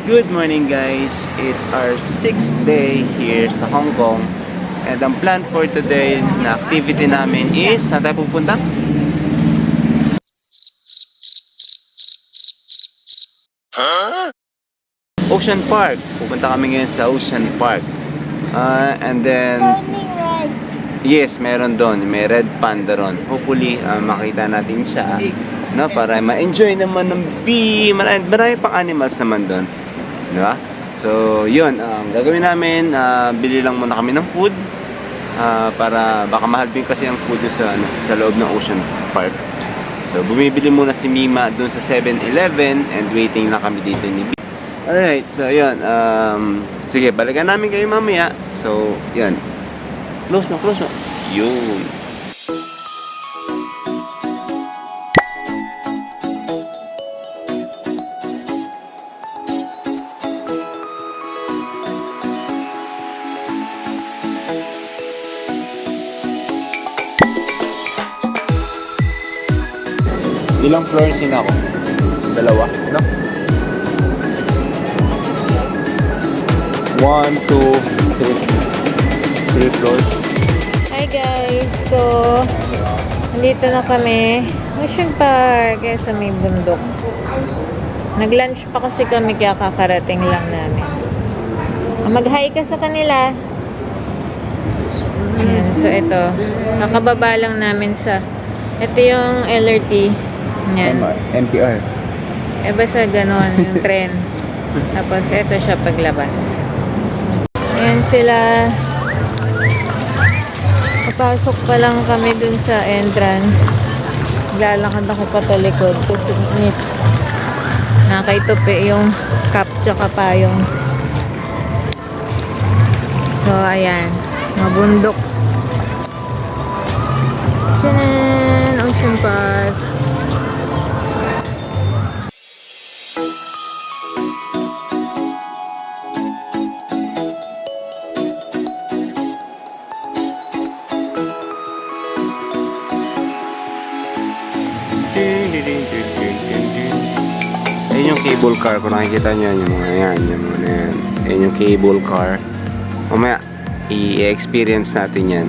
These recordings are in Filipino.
Good morning guys! It's our 6th day here sa Hong Kong. And ang plan for today na activity namin is, saan tayo pupunta? Ocean Park. Pupunta kami ngayon sa Ocean Park. And then, Turning right. yes, meron doon. May red panda ron. Hopefully, makita natin siya. No, para ma-enjoy naman ng bee. Marami pang animals naman doon. Diba? So, yun. Gagawin namin, bili lang muna kami ng food. Para baka mahal din kasi ang food sa loob ng Ocean Park. So, bumibili muna si Mima doon sa 7-Eleven and waiting lang kami dito ni B. Alright, so yun. Sige, balikan namin kayo mamaya. So, yun. Close mo. Yun. Ilang floors din ako? Dalawa, no? 1, 2, 3 floors. Hi guys! So, nandito na kami. Ocean Park. Kaya sa may bundok. Nag-lunch pa kasi kami kaya kakarating lang namin. Mag-hi ka sa kanila. Ayan, so ito. Kakababa lang namin sa... Ito yung LRT. Ayan. MTR. Basta ganon yung tren. Tapos ito siya paglabas. Ayan sila. Papasok pa lang kami dun sa entrance. Lalakad ako patalikod kasi init. Nakaitupi yung cup tsaka payong. So ayan. Mabundok. Tiyan! Ocean Park. Ayun yung cable car. Kung nakikita nyo yung mga yan. Ayun yung cable car. Mamaya, i-experience natin yan.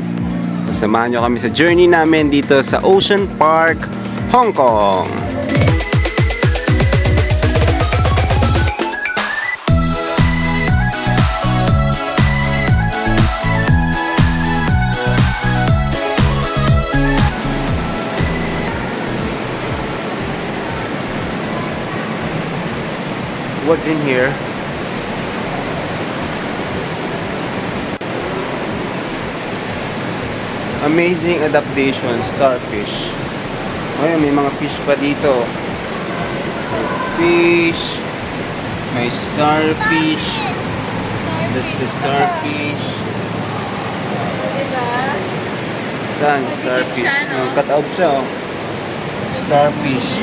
Samahan nyo kami sa journey namin dito sa Ocean Park, Hong Kong. What's in here? Amazing adaptation, starfish. Ayun, may mga fish pa dito. May fish. May starfish. That's the starfish. Saan? Starfish. Cut out siya, oh. Starfish.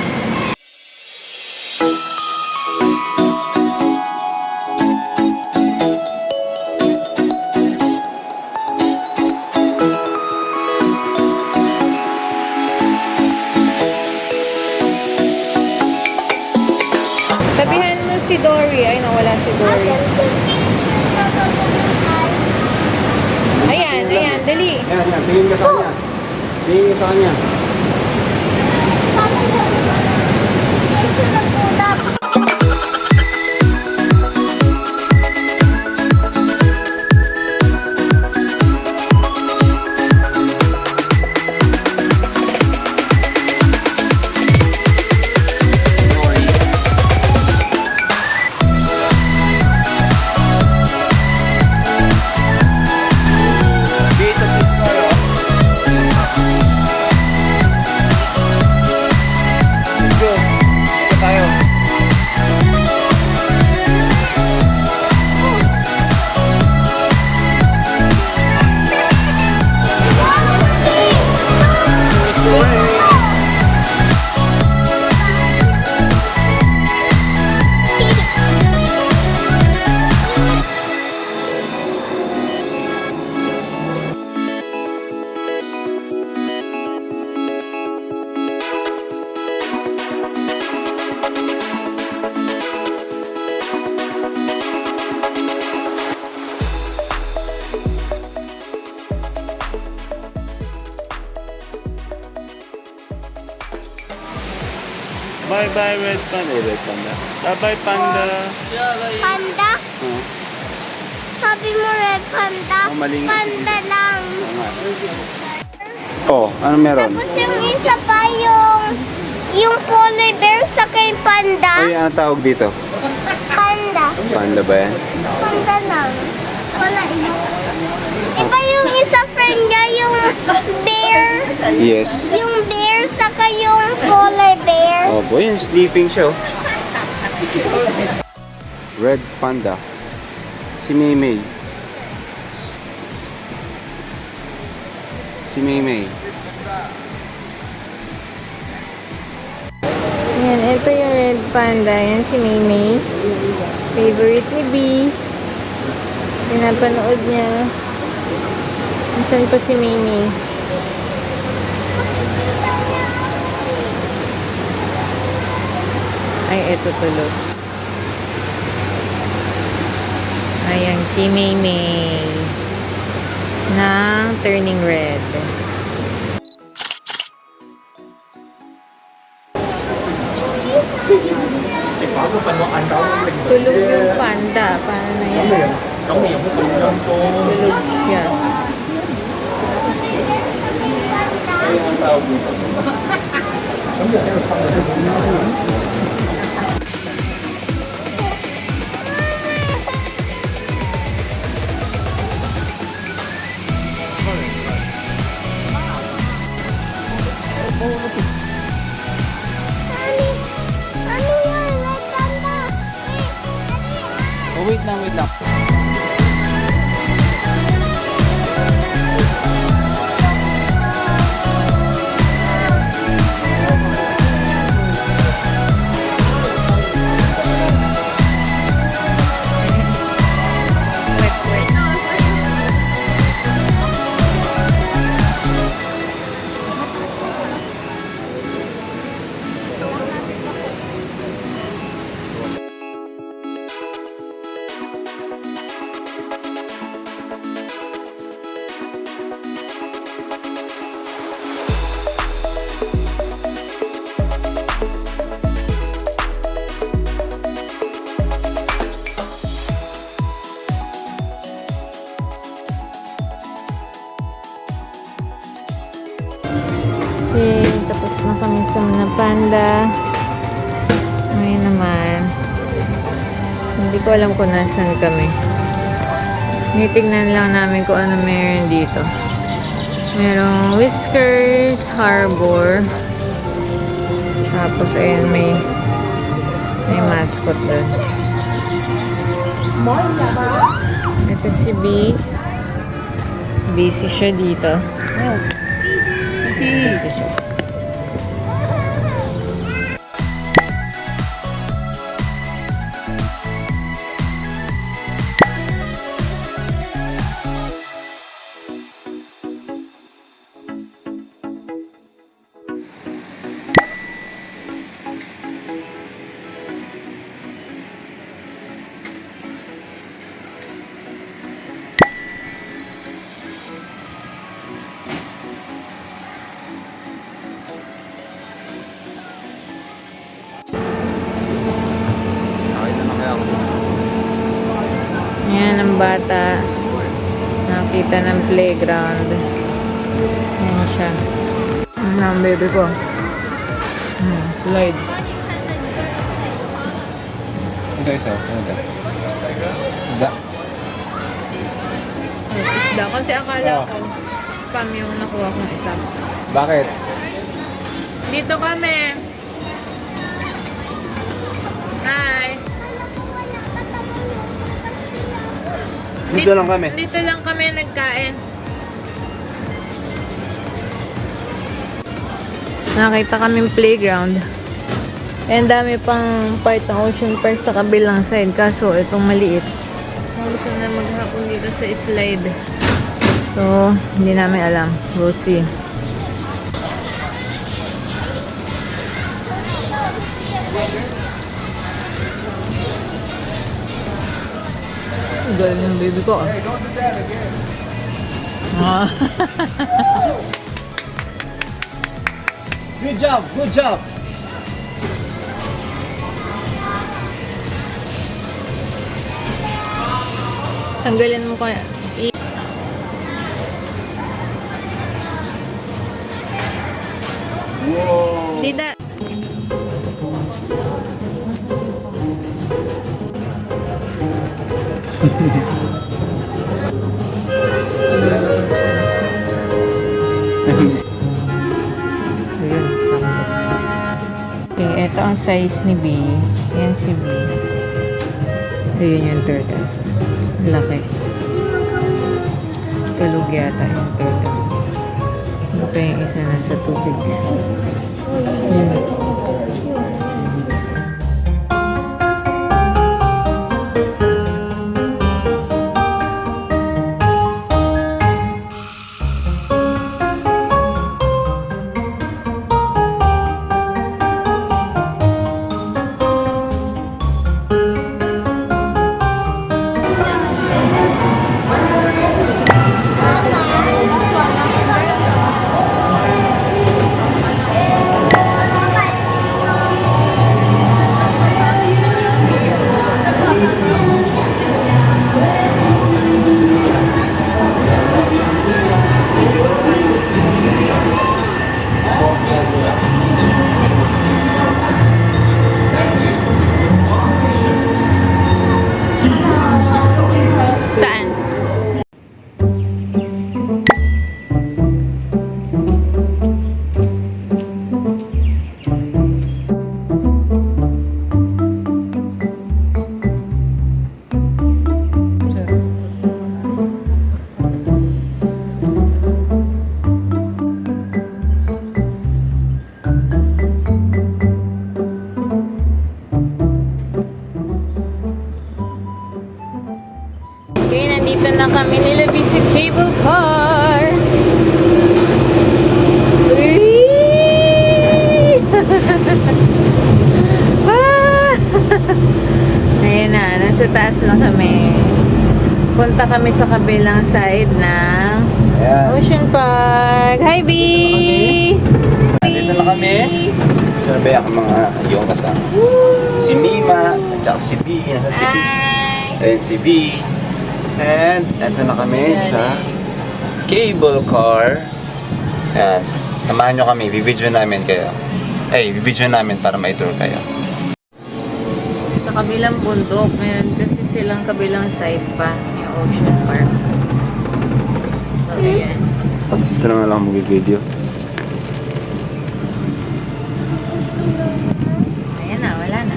Sabihan mo si Dory. Ay, nawala si Dory. Ayan, dali. Yan. Tingin ka sa kanya. Tingin ka sa kanya. Dito si Scar, oh. Let's go. Dito tayo. Bye-bye, Red Panda. Red Panda. Bye-bye, Panda. Panda? Oh. Sabi mo red panda? Oh, mali nga. Panda lang. Oh, ano meron? Tapos yung isa pa yung polar bear sa kay panda. Ay, ang tawag dito? Panda. Panda ba yan? Panda lang. Wala iba. Iba yung isa friend niya, yung bear. Yes. Yung bear saka yung polar bear. Oh boy, yung sleeping siya. Oh. Red Panda. Si Maymay. Si Maymay. Yan, ito yung red panda. Yan si Maymay. Favorite ni B. Pinapanood niya. Nasaan pa si Maymay? Ay, eto tulog. Ayan, si Maymay. Ng Turning Red. Tulog yung panda. Paano na yan? Tulog siya. Ano yan? Red panda. Oh, wait lang, wait lang. Okay, tapos na kami sa mga panda. Ngayon naman, hindi ko alam kung nasan kami. Nitignan lang namin kung ano meron dito. Merong Whiskers Harbor. Tapos ayun, may mascot doon. Ito si B. Busy siya dito. Busy siya. Nakita na kaya ako. Yan ang bata. Nakita ng playground. Yan siya. Ano ang baby ko? Slide. Ito isa. Ano ito? Isda? Isda. Kasi akala ko spam yung nakuha kong isa. Bakit? Dito kami. Hi. Dito lang kami. Dito lang kami nagkain. Nakita kaming playground. And dami pang part ng Ocean Park sa kabilang side. Kaso itong maliit. Gusto na maghapon dito sa slide. So, hindi namin alam. We'll see. Galing ng baby ko. Ah. Good job, good job. Tanggalin mo kaya. Wow! Dida. Ayun, sakto. Okay, ito ang size ni B. Yan si B. Ayun yung turtle. Laki. Tulog yata yung turtle. Ano pa yung isa nasa tubig? Yan. Saan? Okay, nandito na kami nilabi sa cable car. Whee! Ah! Ayan na, nasa taas na kami. Punta kami sa kabilang side ng Ayan. Ocean Park. Hi, B! Nandito na kami. Sabay ako mga yung kasama. Si Mima, at saka si B. Nasa si B. Hi! Ayun si B. And eto na kami sa cable car. Ayan, samahan nyo kami, bibidyo namin kayo. Bibidyo namin para ma-tour kayo. Sa kabilang bundok, meron kasi silang kabilang side pa yung Ocean Park. So, ayan. Ito na nga lang mag-video. Ayan na, wala na.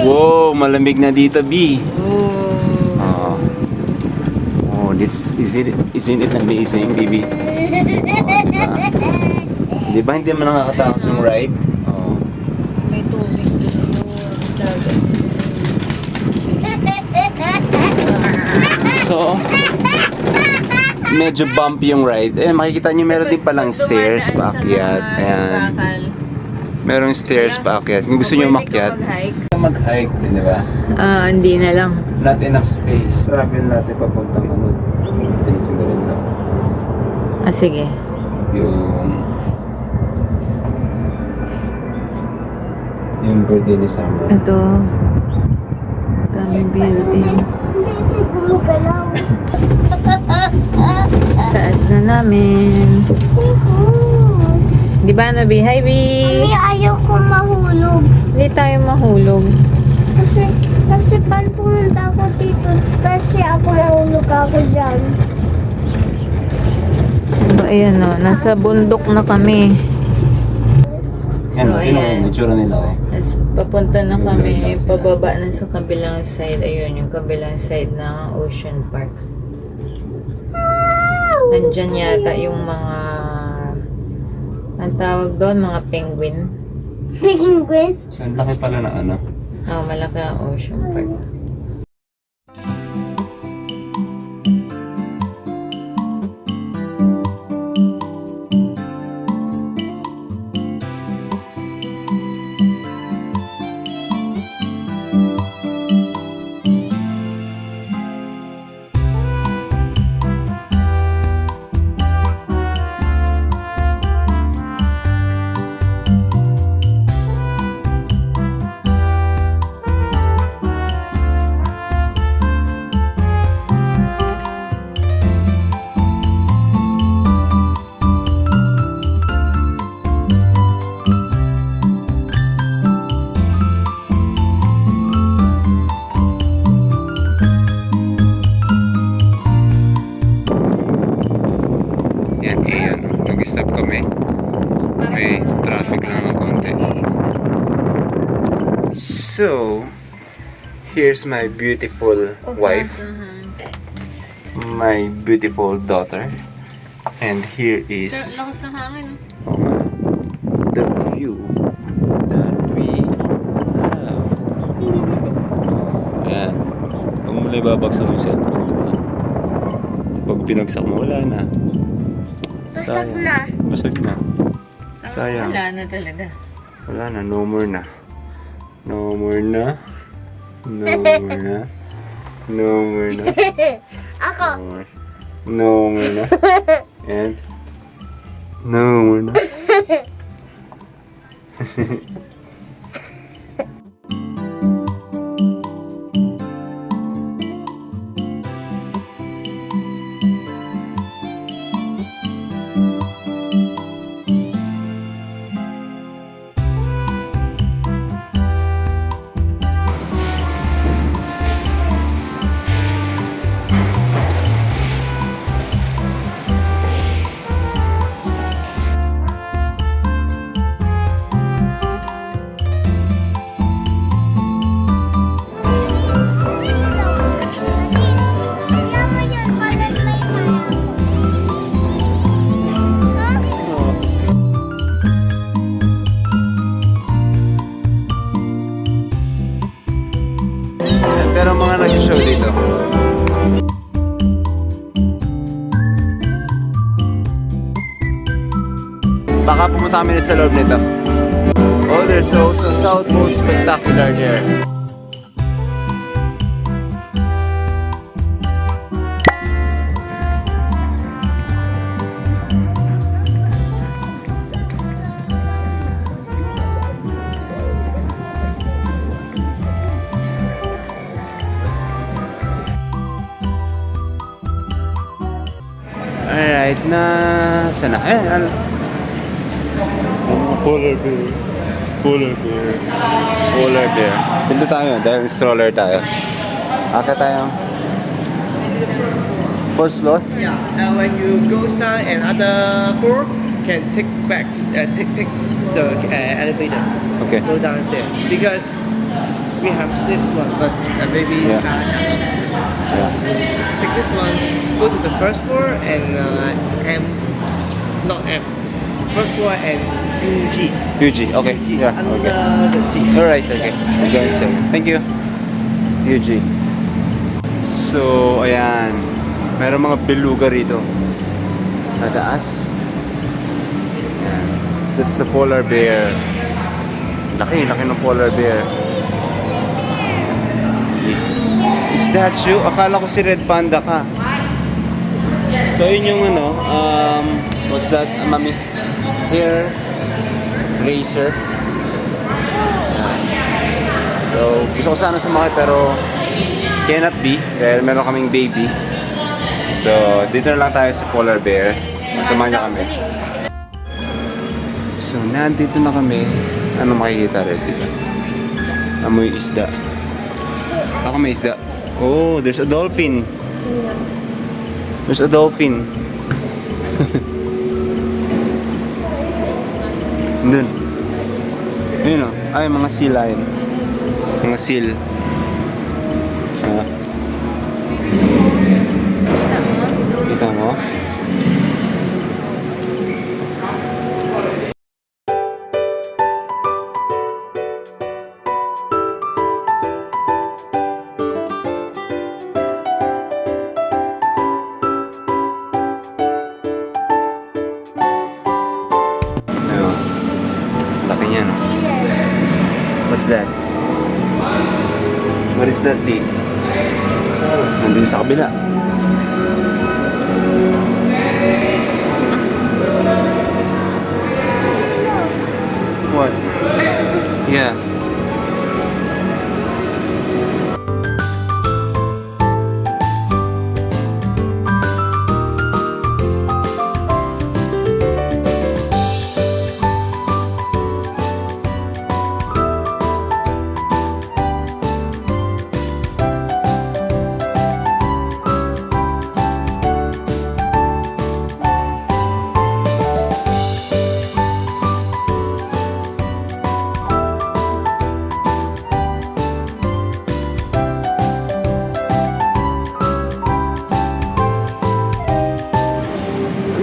Wow, malamig na dito, B. Oh. Isn't it amazing, baby? Di ba hindi mo nakakatakot yung ride? Oh. May tubig dito. Dagat. So, medyo bumpy yung ride. Makikita nyo meron din palang stairs paakyat. Ayan. Merong stairs paakyat. Kung gusto nyo umakyat, mag-hike din, di ba? Hindi na lang. Not enough space. Travel natin papuntang ano. Dito na rin sa Sige. yung birthday ni Summer. Ito. Daming building. Hindi gumagalaw. Taas na namin. Di ba, Nabi? Hi, B! Mami, ayaw ko mahulog. Hindi tayo mahulog. Kasi pag pumunta ako dito, kasi ako mahulog ako dyan. So, ayan o. Nasa bundok na kami. So, ayan. Yung itsura nila. As papunta na kami, pababa na sa kabilang side. Ayun, yung kabilang side ng Ocean Park. Nandyan yata yung mga, ang tawag doon, mga penguin. Penguin? So, ang laki pala na ano. Malaki ang Ocean Park. traffic lang ng konti. So, here's my beautiful wife, my beautiful daughter, and here is Lakas ng hangin. the view that we have. Ayan. Huwag mo lang babagsak yung cellphone, diba? Pag binagsak mo, wala na. Basag na. Basag na. Sayang. Wala na talaga. Wala na, no more na. No more na. No more na. No more na. Ako. No more. No more na. And no more na. Tingnan mo yun, parang may tayo. Pero mga nag-show dito. Baka pumunta kami ulit sa loob nito. Oh, there's also South Pole Spectacular there. Alright, sana? Ano? Polar bear. Polar bear. Polar bear. Pinto tayo dahil stroller tayo. Aka tayo. First floor? Yeah, and when you go down another floor, can take back, take the elevator. Okay. Go downstairs because we have this one, but maybe Yeah. can't have this one. So Yeah. take this one, go to the first floor and not M, first floor and UG. UG, okay. UG Yeah, under okay. the sea. Alright, okay. We're going to Thank you. UG. So, ayan. Meron mga beluga rito. Nataas. Ayan. That's the polar bear. Laki ng polar bear. Is that you? Akala ko si Red Panda ka. So, yun yung what's that, mami? Hair razor. So, gusto ko sana sumakay pero cannot be dahil meron kaming baby. So, dito na lang tayo sa polar bear. Masama niya kami. So, nandito na kami. Ano makikita rin dito? Amoy isda. Baka may isda. Oh, there's a dolphin. There's a dolphin. Dun. Ayun o. Ay, mga sea lion. Mga seal. Ah. Kita mo? Ayun. Laki niya, no? What's that? What is that, D? Nandun sa kabila. What? Yeah.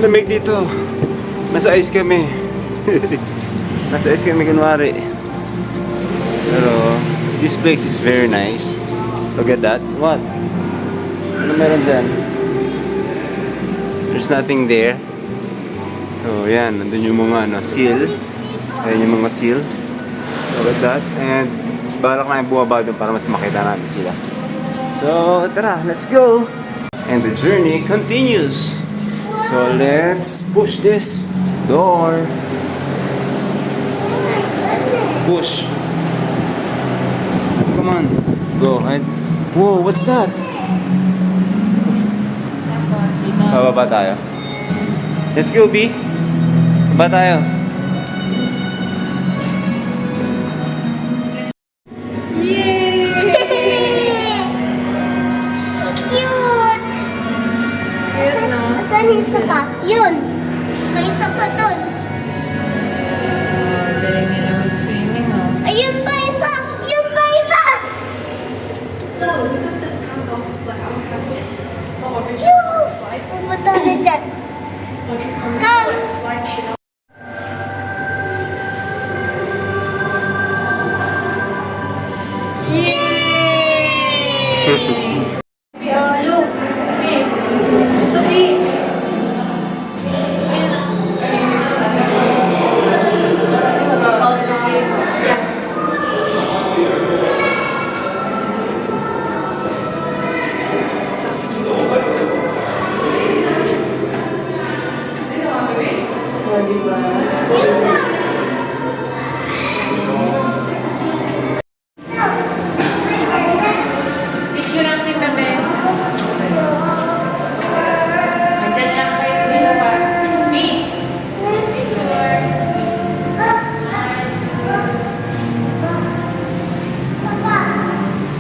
lamig dito. Nasa ice kami. Nasa ice kami kunwari. Pero, this place is very nice. Look at that. What? Ano meron dyan? There's nothing there. So, yan. Nandun yung mga seal. Ayan yung mga seal. Look at that. And, balak na yung bumaba doon para mas makita natin sila. So, tara. Let's go! And the journey continues. So, let's push this door. Push. Come on. Go ahead. Whoa, what's that? Bababa tayo. Let's go, B. Baba tayo. Cute! Cute, no? Asan yung isa pa? Yun! May isa pa dun. Galing nila mag-swimming, oh. Ayun pa isa! Yun pa isa! No, because the sound of like I was having this. So over here, Phew! flight, Pupunta na dyan. come, flight shit. Picture lang kita, be. Andyan lang kayo dalawa. B. Picture.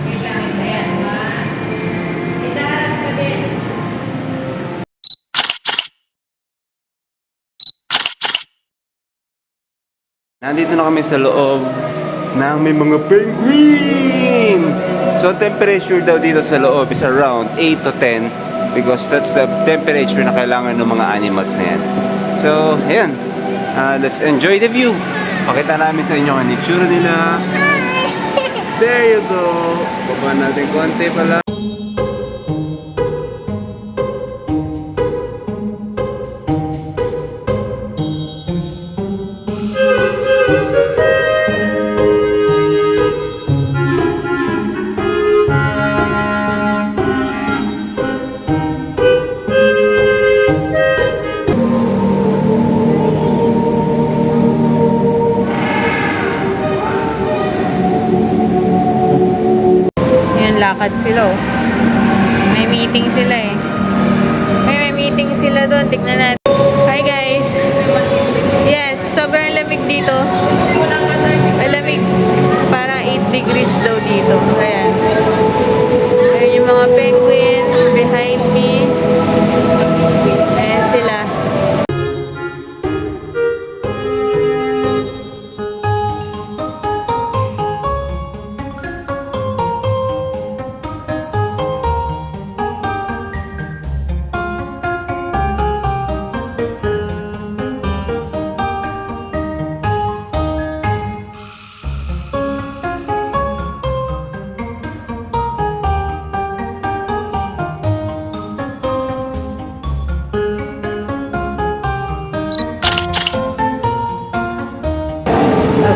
Wait lang, isa yan. Dito harap ka din. Nandito na kami sa loob ng may mga penguin! So, temperature daw dito sa loob is around 8 to 10 because that's the temperature na kailangan ng mga animals na yan. So, ayun. Let's enjoy the view. Pakita namin sa inyo ang itsura nila. There you go. Baba natin konti pala. Ayan, lakad sila, oh. May meeting sila, eh. May meeting sila doon. Tignan natin. Hi, guys. Yes, sobrang lamig dito. Malamig. Parang 8 degrees daw dito. Ayan. Ayan yung mga penguins behind me. Ayan sila.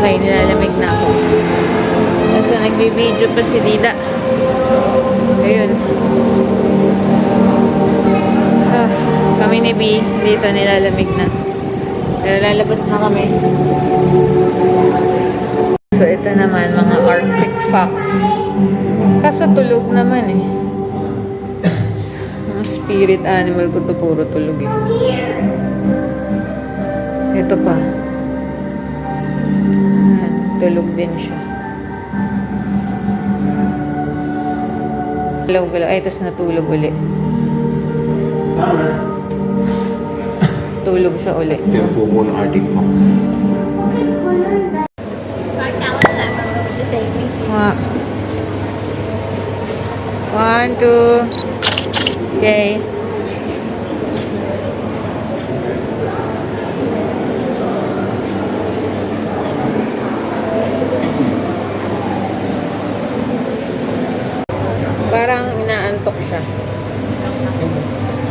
Okay, nilalamig na ako. So, nagbibideo pa si Dida. Ayun. Kami ni B, dito nilalamig na. Pero lalabas na kami. So, ito naman, mga Arctic fox. Kaso tulog naman eh. Mga spirit animal ko to, puro tulog eh. Ito pa. Ayan, tulog din siya. Galaw-galaw. Ay, tapos natulog uli. Tulog siya uli. Ito yung pupo ng Arctic fox. One, two. Okay. Parang inaantok siya.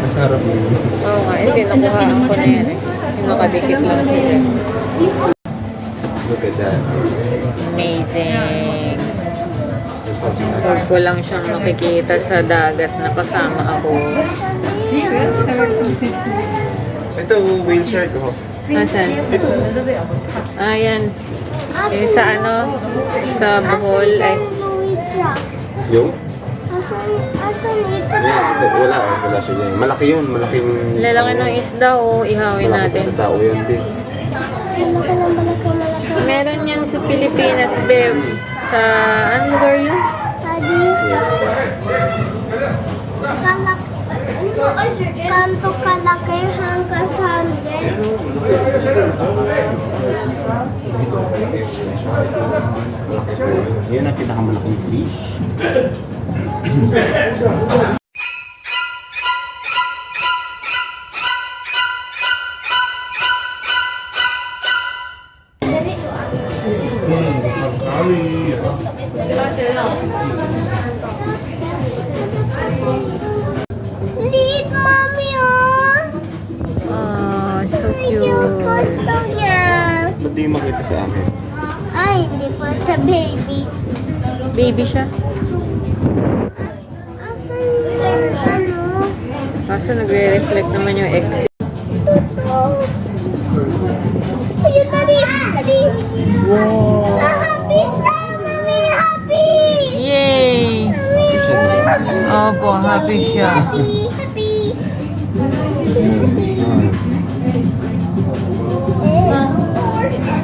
Nasa harap mo. Oo nga, hindi. Nakuha ko na yan eh. Nakadikit lang sila. Look at that. Amazing. Huwag ko lang siyang makikita sa dagat na kasama ako. Ito, whale shark. Oh. Nasaan? Ito. Ayan. Yung sa ano? Sa Bohol. Ay, Yung? Asan ito? Yan, ito. Wala. Wala siya dyan. Malaki yun. Malaking... lalaki ng isda o ihawin Malaki natin. sa tao yan, din. Meron yan sa Pilipinas, Bev. Sa, ano lugar yun? Tadi, kalak, kanto kalaki hanggang sa 100. Yan ang pinakamalaking fish. Liit, mami, oh! Oh, so Yung cute. gusto niya. Ba't di makita sa amin? Ay, hindi po sa baby. Baby siya. Asan yung ano? Kaso nagre-reflect naman yung exit. Totoo. Ayun, dali, dali. Wow! Happy siya, mami, happy! Yay! Mami, Opo, happy siya. happy, happy. She's happy.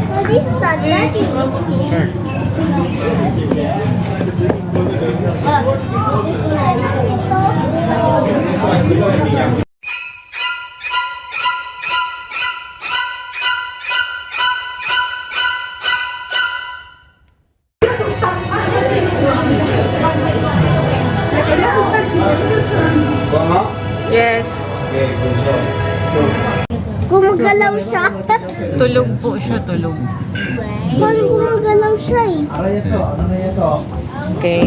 What is that, daddy? Shark. Ito. Mama? Yes. Okay, good job. Let's go. Gumagalaw siya. Tulog po siya, tulog. Paano gumagalaw siya eh? Okay.